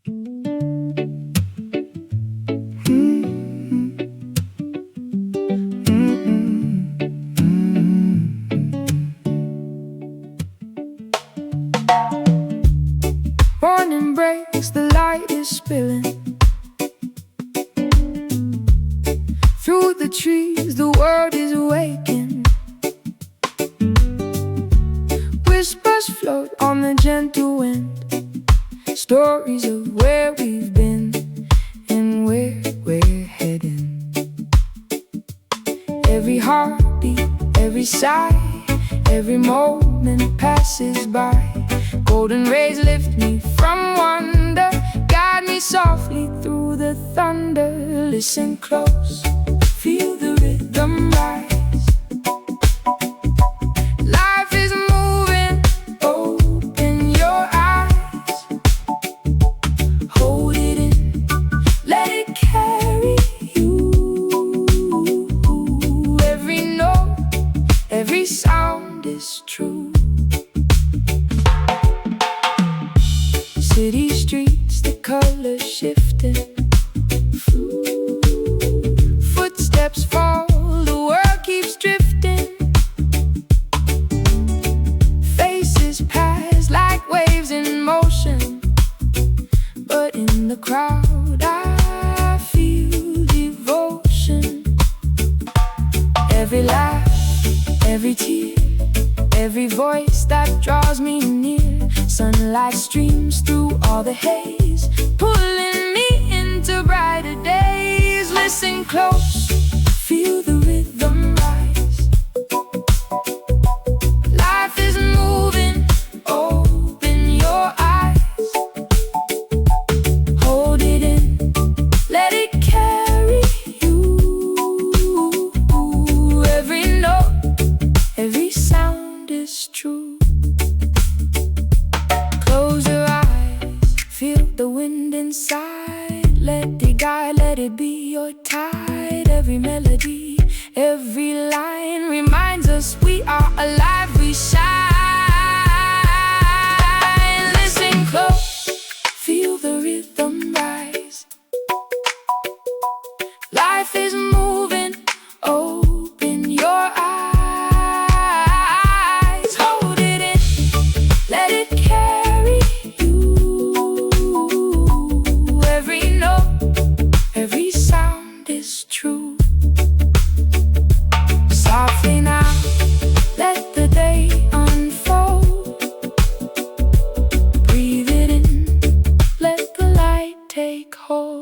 Morning breaks, the light is spilling through the trees, the world is waking. Whispers float on the gentle wind, stories of where we've been and where we're heading. Every heartbeat, every sigh, every moment passes by. Golden rays lift me from wonder, guide me softly through the thunder. Listen close, feel the rhythm rise. Life is moving, open your eyes. Hold it in, let it carry you. Every note, every sound is true. City streets, the colors shifting. Footsteps fall, the world keeps drifting. Faces pass like waves in motion, but in the crowd I feel devotion. Every laugh, every tear, every voice that draws me near. Sunlight streams through all the haze, pulling me into brighter days. Listen close, feel the rhythm rise. Life is moving, open your eyes. Hold it in, let it carry you. Every note, every sound is true. Close your eyes, feel the wind inside. Let it guide, let it be your tide. Every melody, every line reminds us we are alive, we shine. Listen close, feel the rhythm rise. Life is moving, open your eyes. Hold it in, let it carry you. Every note, every sound is true. Softly now, let the day unfold. Breathe it in, let the light take hold.